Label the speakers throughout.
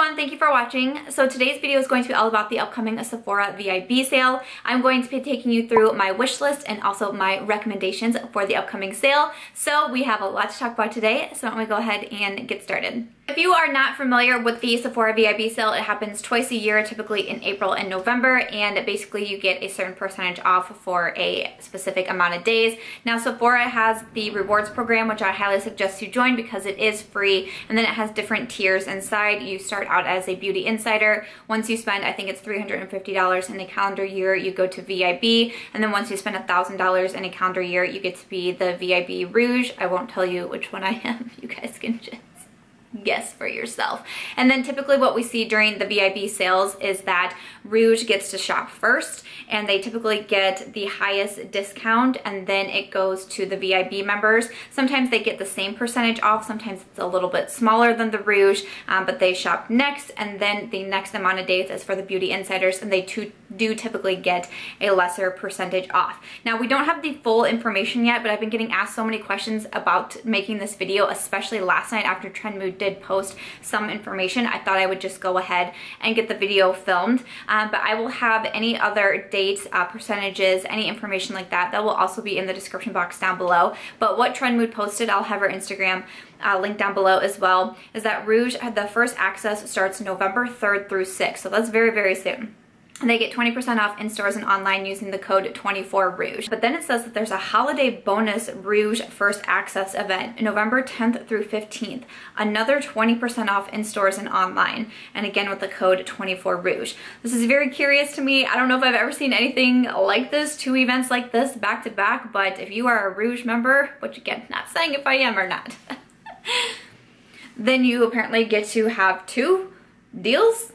Speaker 1: everyone, thank you for watching. So today's video is going to be all about the upcoming Sephora VIB sale. I'm going to be taking you through my wish list and also my recommendations for the upcoming sale. So we have a lot to talk about today, so why don't we go ahead and get started. If you are not familiar with the Sephora VIB sale, it happens twice a year, typically in April and November, and basically you get a certain percentage off for a specific amount of days. Now Sephora has the rewards program, which I highly suggest you join because it is free, and then it has different tiers inside. You start out as a beauty insider. Once you spend, I think it's $350 in a calendar year, you go to VIB, and then once you spend $1,000 in a calendar year, you get to be the VIB Rouge. I won't tell you which one I am. You guys can just guess for yourself. And then typically what we see during the VIB sales is that Rouge gets to shop first, and they typically get the highest discount, and then it goes to the VIB members. Sometimes they get the same percentage off, sometimes it's a little bit smaller than the Rouge, but they shop next, and then the next amount of days is for the beauty insiders, and they do typically get a lesser percentage off. Now we don't have the full information yet, but I've been getting asked so many questions about making this video, especially last night after Trend Mood did post some information. I thought I would just go ahead and get the video filmed, but I will have any other dates, percentages, any information like that will also be in the description box down below. But what Trend Mood posted, I'll have her Instagram link down below as well, is that Rouge, the first access starts November 3rd through 6th, so that's very, very soon. They get 20% off in stores and online using the code 24Rouge. But then it says that there's a holiday bonus Rouge first access event November 10th through 15th. Another 20% off in stores and online. And again with the code 24Rouge. This is very curious to me. I don't know if I've ever seen anything like this, two events like this back to back, but if you are a Rouge member, which again, not saying if I am or not, then you apparently get to have two deals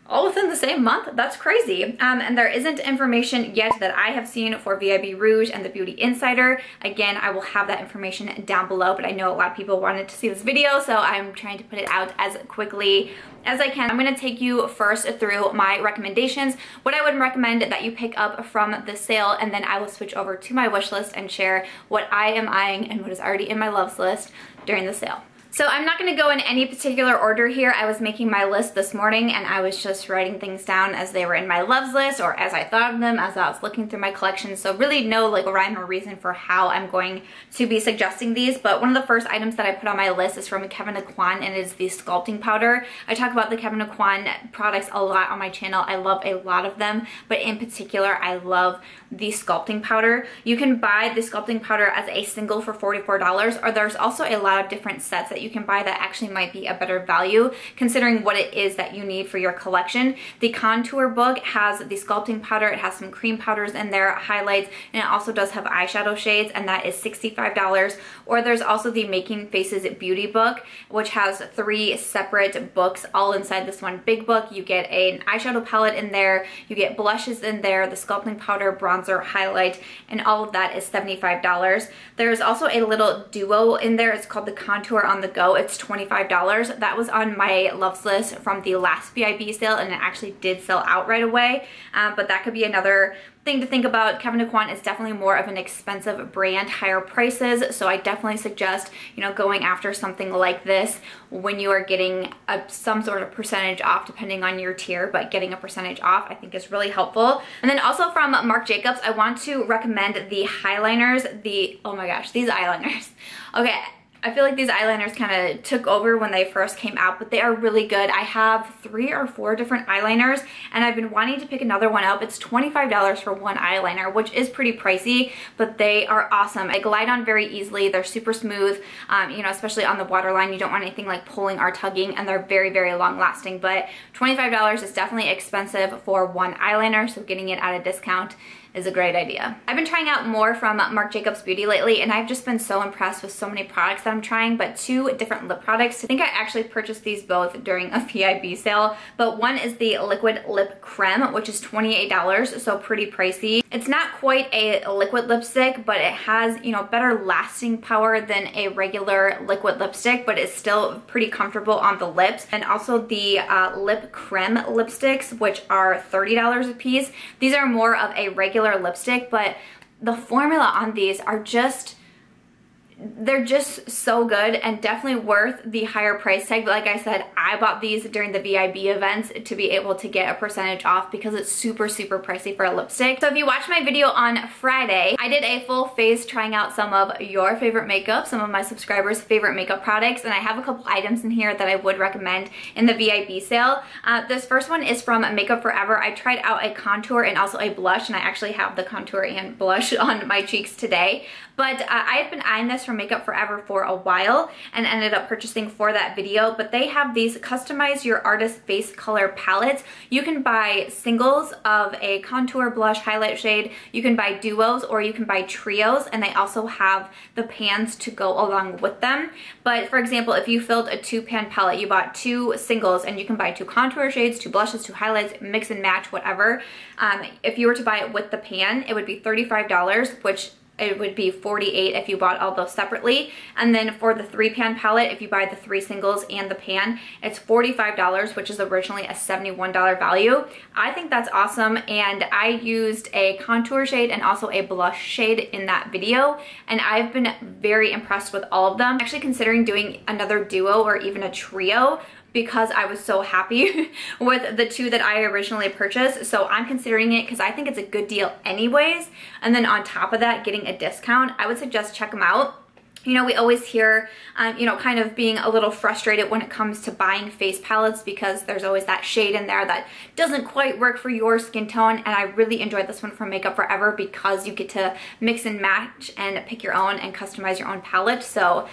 Speaker 1: all within the same month. That's crazy. And there isn't information yet that I have seen for VIB Rouge and the Beauty Insider. Again, I will have that information down below, but I know a lot of people wanted to see this video, so I'm trying to put it out as quickly as I can. I'm going to take you first through my recommendations, what I would recommend that you pick up from the sale, and then I will switch over to my wish list and share what I am eyeing and what is already in my loves list during the sale. So I'm not going to go in any particular order here. I was making my list this morning and I was just writing things down as they were in my loves list or as I thought of them as I was looking through my collection. So really no rhyme or reason for how I'm going to be suggesting these. But one of the first items that I put on my list is from Kevyn Aucoin, and it is the Sculpting powder. I talk about the Kevyn Aucoin products a lot on my channel. I love a lot of them, but in particular I love the Sculpting powder. You can buy the Sculpting powder as a single for $44, or there's also a lot of different sets that you can buy that actually might be a better value considering what it is that you need for your collection. The contour book has the Sculpting powder, it has some cream powders in there, highlights, and it also does have eyeshadow shades, and that is $65. Or there's also the Making Faces Beauty book, which has 3 separate books all inside this one big book. You get an eyeshadow palette in there, you get blushes in there, the Sculpting powder, bronzer, highlight, and all of that is $75. There's also a little duo in there. It's called the Contour on the Go. It's $25. That was on my loves list from the last VIB sale, and it actually did sell out right away. But that could be another thing to think about. Kevyn Aucoin is definitely more of an expensive brand, higher prices, so I definitely suggest, going after something like this when you are getting some sort of percentage off depending on your tier, but getting a percentage off I think is really helpful. And then also from Marc Jacobs, I want to recommend the HIghLiners, oh my gosh, these eyeliners. Okay, I feel like these eyeliners kind of took over when they first came out, but they are really good. I have 3 or 4 different eyeliners, and I've been wanting to pick another one up. It's $25 for one eyeliner, which is pretty pricey, but they are awesome. They glide on very easily. They're super smooth, especially on the waterline. You don't want anything like pulling or tugging, and they're very, very long lasting, but $25 is definitely expensive for one eyeliner, so getting it at a discount is a great idea. I've been trying out more from Marc Jacobs Beauty lately, and I've just been so impressed with so many products that I'm trying, but 2 different lip products. I think I actually purchased these both during a VIB sale, but one is the Liquid Lip Crème, which is $28, so pretty pricey. It's not quite a liquid lipstick, but it has, better lasting power than a regular liquid lipstick, but it's still pretty comfortable on the lips. And also the Lip Crème lipsticks, which are $30 a piece. These are more of a regular lipstick, but the formula on these are just they're just so good and definitely worth the higher price tag. But like I said, I bought these during the VIB events to be able to get a percentage off because it's super pricey for a lipstick. So if you watched my video on Friday, I did a full face trying out some of your favorite makeup, some of my subscribers' favorite makeup products, and I have a couple items in here that I would recommend in the VIB sale. This first one is from Makeup Forever. I tried out a contour and also a blush, and I actually have the contour and blush on my cheeks today. But I've been eyeing this from Makeup Forever for a while and ended up purchasing for that video. But they have these customize your artist face color palettes. You can buy singles of a contour, blush, highlight shade. You can buy duos or you can buy trios, and they also have the pans to go along with them. But for example, if you filled a 2-pan palette, you bought 2 singles, and you can buy 2 contour shades, 2 blushes, 2 highlights, mix and match, whatever. If you were to buy it with the pan, it would be $35, which it would be $48 if you bought all those separately. And then for the 3-pan palette, if you buy the 3 singles and the pan, it's $45, which is originally a $71 value. I think that's awesome, and I used a contour shade and also a blush shade in that video, and I've been very impressed with all of them. I'm actually considering doing another duo or even a trio because I was so happy with the 2 that I originally purchased. So I'm considering it because I think it's a good deal anyways. And then on top of that, getting a discount, I would suggest check them out. You know, we always hear, you know, kind of being a little frustrated when it comes to buying face palettes because there's always that shade in there that doesn't quite work for your skin tone. And I really enjoyed this one from Makeup Forever because you get to mix and match and pick your own and customize your own palette. So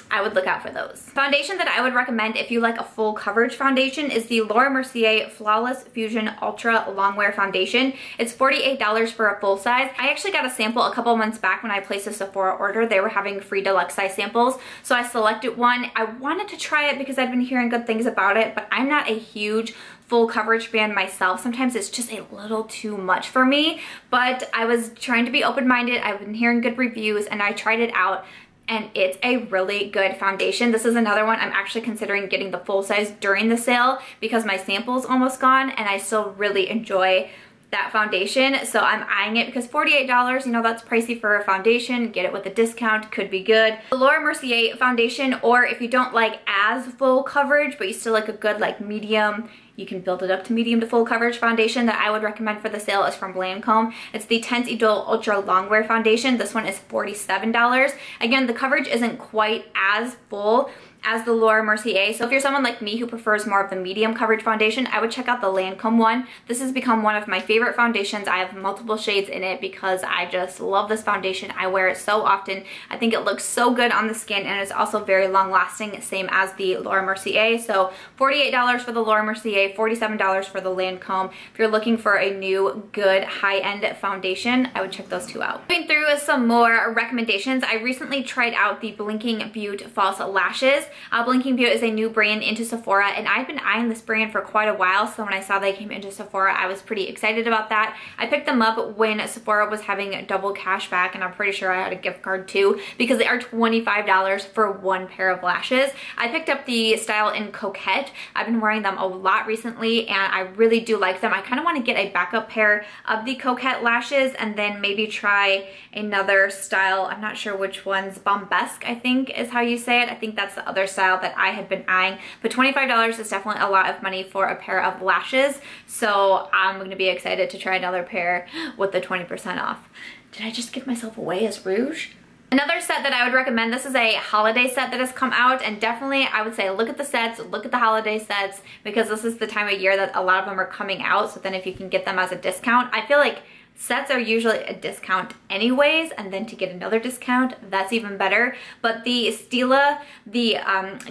Speaker 1: I would look out for those. Foundation that I would recommend if you like a full coverage foundation is the Laura Mercier Flawless Fusion Ultra Longwear Foundation. It's $48 for a full size. I actually got a sample a couple months back when I placed a Sephora order. They were having free deluxe size samples, so I selected one. I wanted to try it because I've been hearing good things about it, but I'm not a huge full coverage fan myself. Sometimes it's just a little too much for me, but I was trying to be open-minded. I've been hearing good reviews and I tried it out, and it's a really good foundation. This is another one I'm actually considering getting the full size during the sale because my sample's almost gone and I still really enjoy that foundation. So I'm eyeing it because $48, you know, that's pricey for a foundation. Get it with a discount, could be good. The Laura Mercier foundation, or if you don't like as full coverage but you still like a good like medium, you can build it up to medium to full coverage foundation that I would recommend for the sale is from Lancome. It's the Teint Idole Ultra Longwear Foundation. This one is $47. Again, the coverage isn't quite as full as the Laura Mercier. So if you're someone like me who prefers more of the medium coverage foundation, I would check out the Lancome one. This has become one of my favorite foundations. I have multiple shades in it because I just love this foundation. I wear it so often. I think it looks so good on the skin, and it's also very long lasting, same as the Laura Mercier. So $48 for the Laura Mercier, $47 for the Lancome. If you're looking for a new good high-end foundation, I would check those 2 out. Going through some more recommendations, I recently tried out the Blinking Beaute False Lashes. Blinking Beaute is a new brand into Sephora, and I've been eyeing this brand for quite a while, so when I saw they came into Sephora, I was pretty excited about that. I picked them up when Sephora was having double cash back, and I'm pretty sure I had a gift card too, because they are $25 for 1 pair of lashes. I picked up the style in Coquette. I've been wearing them a lot recently, and I really do like them. I kind of want to get a backup pair of the Coquette lashes, and then maybe try another style. I'm not sure which one's, Bombesque, I think is how you say it. I think that's the other style that I had been eyeing, but $25 is definitely a lot of money for a pair of lashes, so I'm going to be excited to try another pair with the 20% off. Did I just give myself away as rouge? Another set that I would recommend, this is a holiday set that has come out, and definitely I would say look at the sets, look at the holiday sets, because this is the time of year that a lot of them are coming out, so then if you can get them as a discount, I feel like sets are usually a discount anyways, and then to get another discount, that's even better. But the Stila, the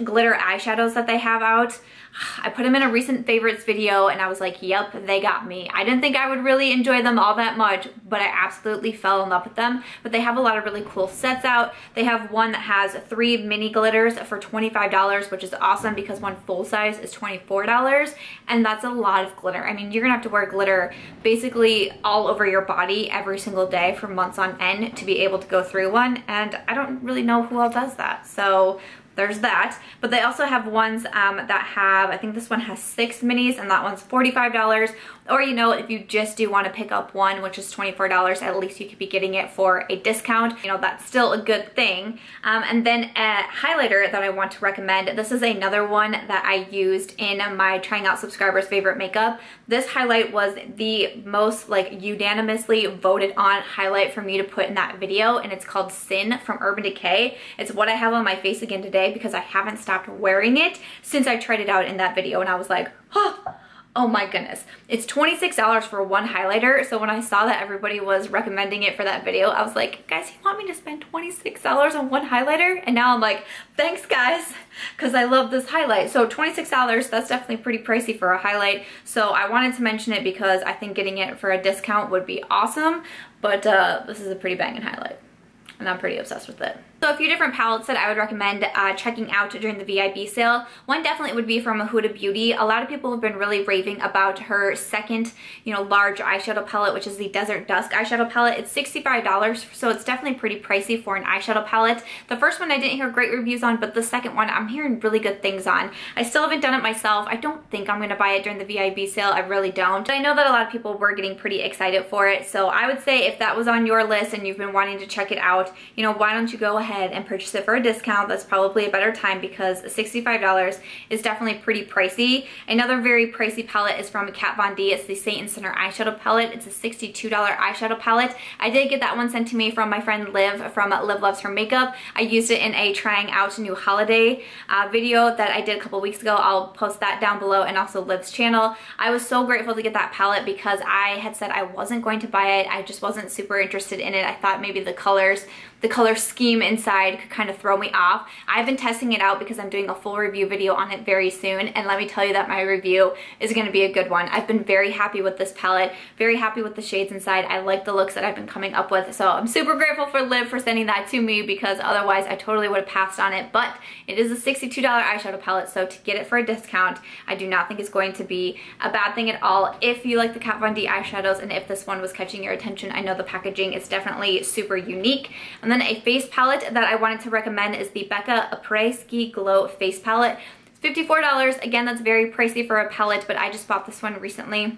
Speaker 1: glitter eyeshadows that they have out, I put them in a recent favorites video and I was like, yep, they got me. I didn't think I would really enjoy them all that much, but I absolutely fell in love with them. But they have a lot of really cool sets out. They have one that has 3 mini glitters for $25, which is awesome because one full size is $24, and that's a lot of glitter. I mean, you're gonna have to wear glitter basically all over your body every single day for months on end to be able to go through one, and I don't really know who else does that. So there's that. But they also have ones that have, I think this one has 6 minis and that one's $45. Or, you know, if you just do want to pick up one, which is $24, at least you could be getting it for a discount. You know, that's still a good thing. And then a highlighter that I want to recommend. This is another one that I used in my Trying Out subscribers' favorite makeup. This highlight was the most like unanimously voted on highlight for me to put in that video, and it's called Sin from Urban Decay. It's what I have on my face again today because I haven't stopped wearing it since I tried it out in that video, and I was like, oh my goodness. It's $26 for one highlighter. So when I saw that everybody was recommending it for that video, I was like, guys, you want me to spend $26 on one highlighter? And now I'm like, thanks guys, because I love this highlight. So $26, that's definitely pretty pricey for a highlight. So I wanted to mention it because I think getting it for a discount would be awesome. But this is a pretty banging highlight, and I'm pretty obsessed with it. So a few different palettes that I would recommend checking out during the VIB sale. One definitely would be from Huda Beauty. A lot of people have been really raving about her second, you know, large eyeshadow palette, which is the Desert Dusk eyeshadow palette. It's $65, so it's definitely pretty pricey for an eyeshadow palette. The first one I didn't hear great reviews on, but the second one I'm hearing really good things on. I still haven't done it myself. I don't think I'm gonna buy it during the VIB sale. I really don't. But I know that a lot of people were getting pretty excited for it, so I would say if that was on your list and you've been wanting to check it out, you know, why don't you go ahead and purchase it for a discount? That's probably a better time because $65 is definitely pretty pricey. Another very pricey palette is from Kat Von D. It's the Saint Center eyeshadow palette. It's a $62 eyeshadow palette. I did get that one sent to me from my friend Liv from Liv Loves Her Makeup. I used it in a trying out new holiday video that I did a couple weeks ago. I'll post that down below, and also Liv's channel. I was so grateful to get that palette because I had said I wasn't going to buy it. I just wasn't super interested in it. I thought maybe the color scheme inside could kind of throw me off. I've been testing it out because I'm doing a full review video on it very soon, and let me tell you that my review is going to be a good one. I've been very happy with this palette, very happy with the shades inside. I like the looks that I've been coming up with, so I'm super grateful for Liv for sending that to me because otherwise I totally would have passed on it. But it is a $62 eyeshadow palette, so to get it for a discount, I do not think it's going to be a bad thing at all if you like the Kat Von D eyeshadows and if this one was catching your attention. I know the packaging is definitely super unique. And then a face palette that I wanted to recommend is the Becca Apres Ski Glow Face Palette. It's $54. Again, that's very pricey for a palette, but I just bought this one recently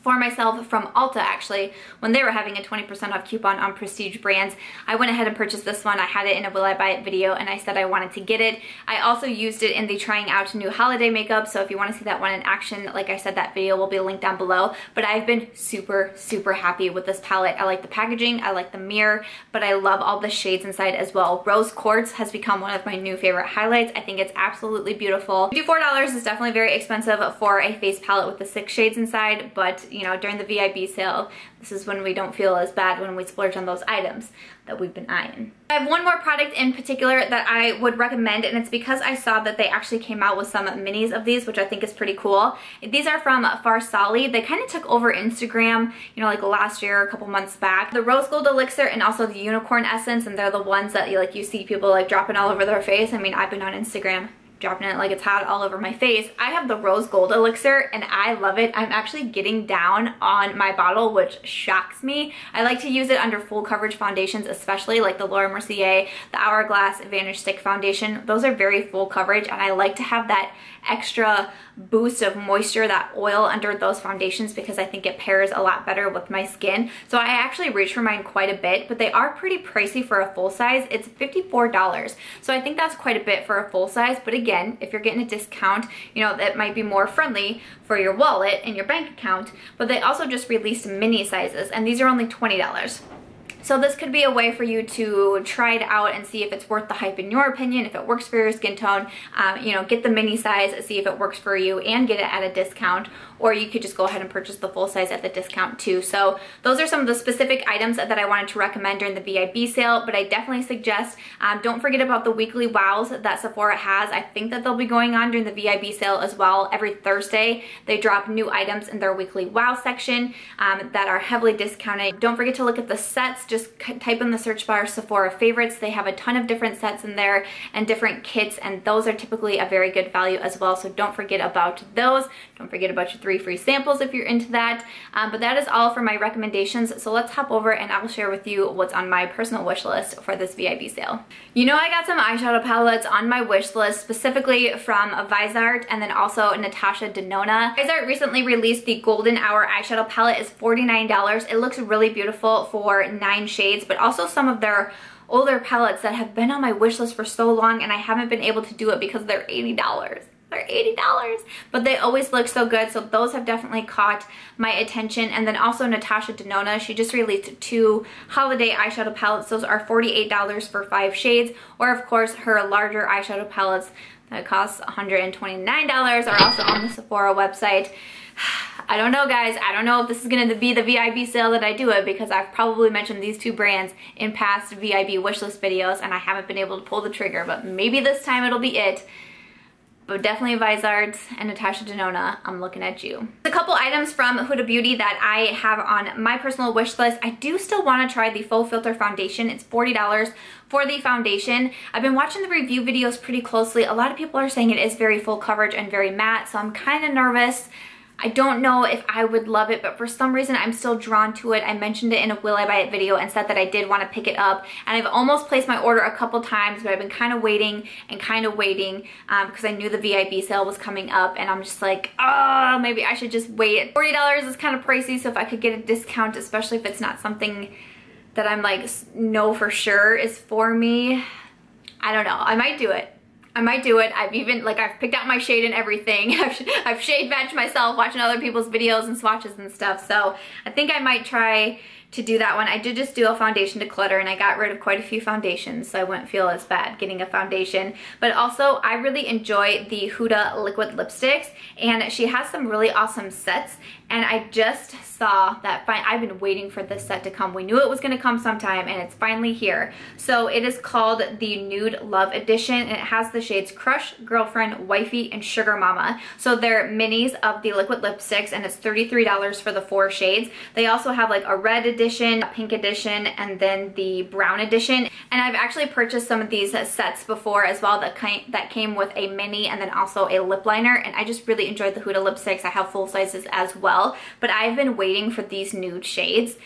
Speaker 1: for myself from Ulta, actually, when they were having a 20% off coupon on prestige brands. I went ahead and purchased this one. I had it in a Will I Buy It video, and I said I wanted to get it. I also used it in the Trying Out New Holiday Makeup, so if you want to see that one in action, like I said, that video will be linked down below. But I've been super, super happy with this palette. I like the packaging, I like the mirror, but I love all the shades inside as well. Rose Quartz has become one of my new favorite highlights. I think it's absolutely beautiful. $54 is definitely very expensive for a face palette with the 6 shades inside, but you know, during the VIB sale, this is when we don't feel as bad when we splurge on those items that we've been eyeing. I have one more product in particular that I would recommend, and it's because I saw that they actually came out with some minis of these, which I think is pretty cool. These are from Farsali. They kind of took over Instagram, you know, like last year, a couple months back. The Rose Gold Elixir and also the Unicorn Essence, and they're the ones that you see people like dropping all over their face. I mean, I've been on Instagram dropping it like it's hot all over my face. I have the Rose Gold Elixir and I love it. I'm actually getting down on my bottle, which shocks me. I like to use it under full coverage foundations, especially like the Laura Mercier, the Hourglass Vanish Stick Foundation. Those are very full coverage, and I like to have that extra boost of moisture, that oil under those foundations, because I think it pairs a lot better with my skin. So I actually reach for mine quite a bit, but they are pretty pricey for a full size. It's $54. So I think that's quite a bit for a full size, but again, if you're getting a discount, you know, that might be more friendly for your wallet and your bank account. But they also just released mini sizes, and these are only $20. So this could be a way for you to try it out and see if it's worth the hype in your opinion, if it works for your skin tone. You know, get the mini size, see if it works for you, and get it at a discount. Or you could just go ahead and purchase the full size at the discount too. So those are some of the specific items that I wanted to recommend during the VIB sale, but I definitely suggest don't forget about the weekly wows that Sephora has. I think that they'll be going on during the VIB sale as well. Every Thursday they drop new items in their weekly wow section that are heavily discounted. Don't forget to look at the sets just type in the search bar Sephora favorites. They have a ton of different sets in there and different kits, and those are typically a very good value as well, so don't forget about those. Don't forget about your 3 free samples if you're into that. But that is all for my recommendations, so let's hop over and I'll share with you what's on my personal wish list for this VIB sale. You know, I got some eyeshadow palettes on my wish list, specifically from Viseart and then also Natasha Denona. Viseart recently released the Golden Hour eyeshadow palette. It's $49. It looks really beautiful for 9 shades, but also some of their older palettes that have been on my wish list for so long and I haven't been able to do it because they're $80. They're $80, but they always look so good, so those have definitely caught my attention. And then also Natasha Denona, she just released 2 holiday eyeshadow palettes. Those are $48 for 5 shades, or of course her larger eyeshadow palettes that cost $129 are also on the Sephora website. I don't know, guys. I don't know if this is going to be the VIB sale that I do it, because I've probably mentioned these 2 brands in past VIB wishlist videos and I haven't been able to pull the trigger, but maybe this time it'll be it. But definitely Viseart and Natasha Denona, I'm looking at you. A couple items from Huda Beauty that I have on my personal wish list. I do still want to try the Faux Filter foundation. It's $40 for the foundation. I've been watching the review videos pretty closely. A lot of people are saying it is very full coverage and very matte, so I'm kind of nervous. I don't know if I would love it, but for some reason I'm still drawn to it. I mentioned it in a Will I Buy It video and said that I did want to pick it up, and I've almost placed my order a couple times, but I've been kind of waiting because I knew the VIB sale was coming up, and I'm just like, oh, maybe I should just wait. $40 is kind of pricey, so if I could get a discount, especially if it's not something that I'm like, know for sure is for me, I don't know. I might do it. I might do it. I've even, like, I've picked out my shade and everything. I've shade matched myself watching other people's videos and swatches and stuff. So I think I might try to do that one. I did just do a foundation declutter and I got rid of quite a few foundations, so I wouldn't feel as bad getting a foundation. But also, I really enjoy the Huda liquid lipsticks, and she has some really awesome sets, and I just saw that I've been waiting for this set to come. We knew it was going to come sometime, and it's finally here. So it is called the Nude Love Edition, and it has the shades Crush, Girlfriend, Wifey, and Sugar Mama. So they're minis of the liquid lipsticks, and it's $33 for the 4 shades. They also have like a red edition, a pink edition, and then the brown edition. And I've actually purchased some of these sets before as well that came with a mini and then also a lip liner, and I just really enjoyed the Huda lipsticks. I have full sizes as well, but I've been waiting for these nude shades,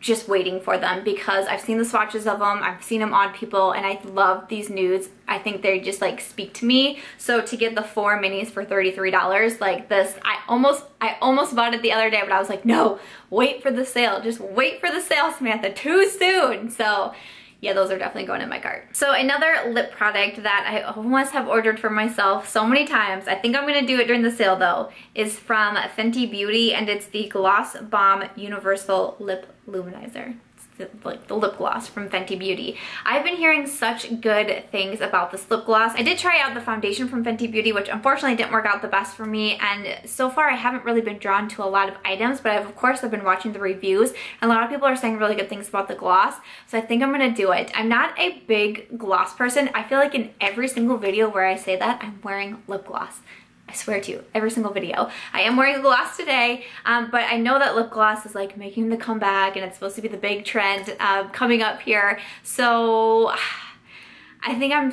Speaker 1: just waiting for them, because I've seen the swatches of them, I've seen them on people, and I love these nudes. I think they just like speak to me. So to get the 4 minis for $33 like this, I almost bought it the other day, but I was like, no, wait for the sale. Just wait for the sale, Samantha, too soon. So yeah, those are definitely going in my cart. So another lip product that I almost have ordered for myself so many times, I think I'm gonna do it during the sale though, is from Fenty Beauty, and it's the Gloss Bomb Universal Lip Luminizer. Like the lip gloss from Fenty Beauty. I've been hearing such good things about this lip gloss. I did try out the foundation from Fenty Beauty, which unfortunately didn't work out the best for me, and so far I haven't really been drawn to a lot of items, but of course I've been watching the reviews, and a lot of people are saying really good things about the gloss, so I think I'm gonna do it. I'm not a big gloss person. I feel like in every single video where I say that, I'm wearing lip gloss. I swear to you, every single video. I am wearing a gloss today, but I know that lip gloss is like making the comeback, and it's supposed to be the big trend coming up here. So I think I'm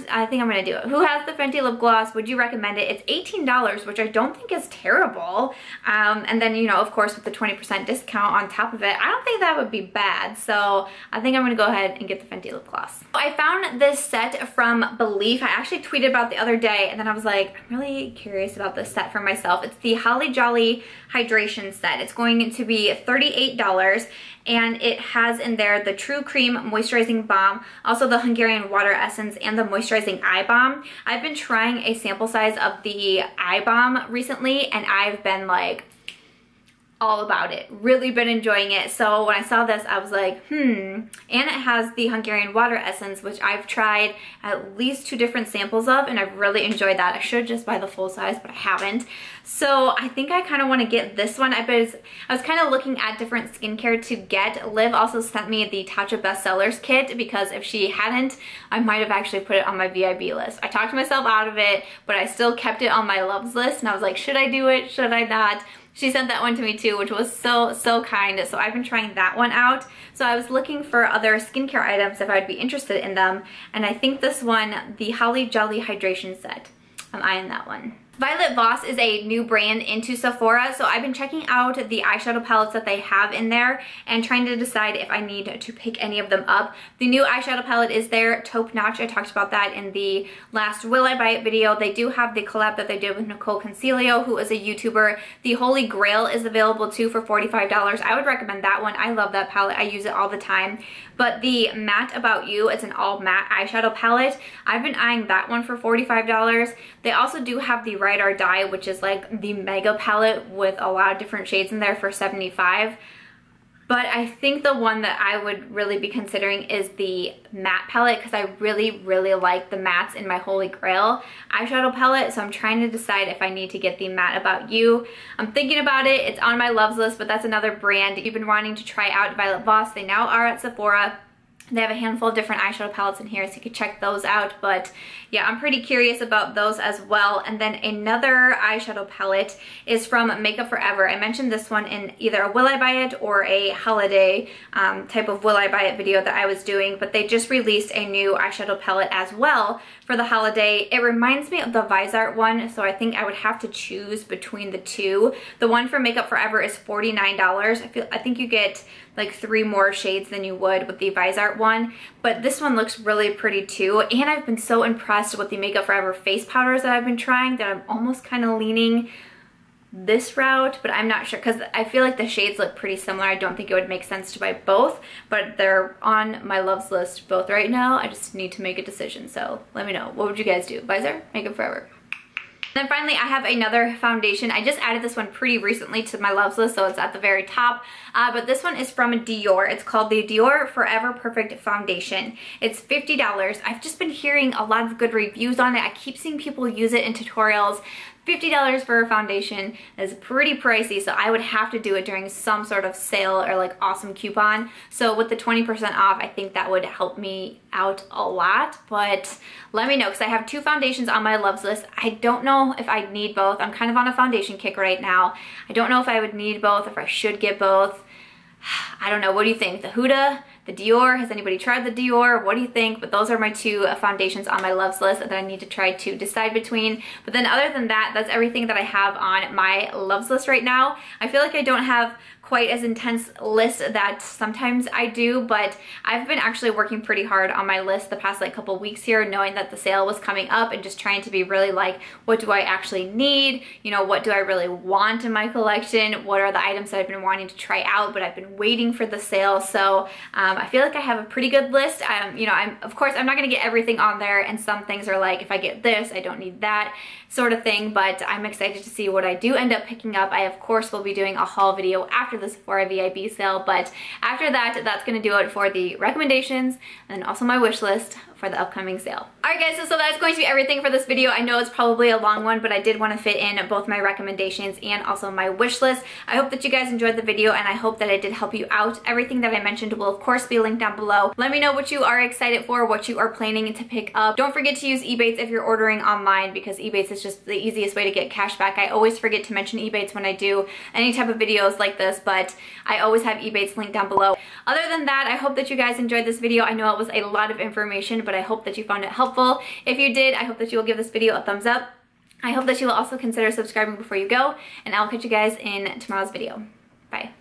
Speaker 1: gonna do it. Who has the Fenty lip gloss? Would you recommend it? It's $18, which I don't think is terrible. And then, you know, of course, with the 20% discount on top of it, I don't think that would be bad. So I think I'm gonna go ahead and get the Fenty lip gloss. I found this set from Belief. I actually tweeted about it the other day, and then I was like, I'm really curious about this set for myself. It's the Holly Jolly Hydration Set. It's going to be $38, and it has in there the True Cream Moisturizing Balm, also the Hungarian Water Essence, and the Moisturizing Eye Balm. I've been trying a sample size of the eye balm recently, and I've been like all about it. Really been enjoying it. So when I saw this, I was like, And it has the Hungarian Water Essence, which I've tried at least 2 different samples of, and I've really enjoyed that. I should just buy the full size, but I haven't. So I think I kind of want to get this one. I was kind of looking at different skincare to get. Liv also sent me the Tatcha Bestsellers kit, because if she hadn't, I might have actually put it on my VIB list. I talked myself out of it, but I still kept it on my loves list, and I was like, should I do it? Should I not? She sent that one to me too, which was so kind. So I've been trying that one out. So I was looking for other skincare items if I'd be interested in them. And I think this one, the Holly Jolly Hydration Set, I'm eyeing that one. Violet Voss is a new brand into Sephora, so I've been checking out the eyeshadow palettes that they have in there and trying to decide if I need to pick any of them up. The new eyeshadow palette is there, Taupe Notch. I talked about that in the last Will I Buy It video. They do have the collab that they did with Nicole Concilio, who is a YouTuber. The Holy Grail is available too for $45. I would recommend that one. I love that palette. I use it all the time. But the Matte About You, it's an all matte eyeshadow palette. I've been eyeing that one for $45. They also do have the Ride or Die, which is like the mega palette with a lot of different shades in there for $75. But I think the one that I would really be considering is the matte palette because I really like the mattes in my Holy Grail eyeshadow palette. So I'm trying to decide if I need to get the Matte About You. I'm thinking about it. It's on my loves list, but that's another brand you've been wanting to try out, Violet Voss. They now are at Sephora. They have a handful of different eyeshadow palettes in here, so you can check those out. But yeah, I'm pretty curious about those as well. And then another eyeshadow palette is from Makeup Forever. I mentioned this one in either a Will I Buy It or a holiday type of Will I Buy It video that I was doing. But they just released a new eyeshadow palette as well for the holiday. It reminds me of the Viseart one, so I think I would have to choose between the two. The one for Makeup Forever is $49. I think you get like 3 more shades than you would with the Viseart one, but this one looks really pretty too. And I've been so impressed with the Makeup Forever face powders that I've been trying that I'm almost kind of leaning this route, but I'm not sure because I feel like the shades look pretty similar. I don't think it would make sense to buy both, but they're on my loves list both right now. I just need to make a decision, so let me know. What would you guys do? Viseart? Makeup Forever? Then finally, I have another foundation. I just added this one pretty recently to my loves list, so it's at the very top. But this one is from Dior. It's called the Dior Forever Perfect Foundation. It's $50. I've just been hearing a lot of good reviews on it. I keep seeing people use it in tutorials. $50 for a foundation is pretty pricey, so I would have to do it during some sort of sale or like awesome coupon. So with the 20% off, I think that would help me out a lot, but let me know because I have 2 foundations on my loves list. I don't know if I need both. I'm kind of on a foundation kick right now. I don't know if I would need both, if I should get both. I don't know. What do you think? The Huda, the Dior? Has anybody tried the Dior? What do you think? But those are my 2 foundations on my loves list that I need to try to decide between. But then other than that, that's everything that I have on my loves list right now. I feel like I don't have quite as intense list that sometimes I do, but I've been actually working pretty hard on my list the past like couple weeks here, knowing that the sale was coming up and just trying to be really like, what do I actually need? You know, what do I really want in my collection? What are the items that I've been wanting to try out, but I've been waiting for the sale. So I feel like I have a pretty good list. You know, of course, I'm not gonna get everything on there, and some things are like, if I get this, I don't need that sort of thing, but I'm excited to see what I do end up picking up. I, of course, will be doing a haul video after the Sephora VIB sale, but after that, that's gonna do it for the recommendations and also my wish list for the upcoming sale. Alright guys, so that's going to be everything for this video. I know it's probably a long one, but I did want to fit in both my recommendations and also my wish list. I hope that you guys enjoyed the video, and I hope that it did help you out. Everything that I mentioned will of course be linked down below. Let me know what you are excited for, what you are planning to pick up. Don't forget to use eBates if you're ordering online, because eBates is just the easiest way to get cash back. I always forget to mention eBates when I do any type of videos like this, but I always have eBates linked down below. Other than that, I hope that you guys enjoyed this video. I know it was a lot of information, but I hope that you found it helpful. If you did, I hope that you will give this video a thumbs up. I hope that you will also consider subscribing before you go, and I'll catch you guys in tomorrow's video. Bye.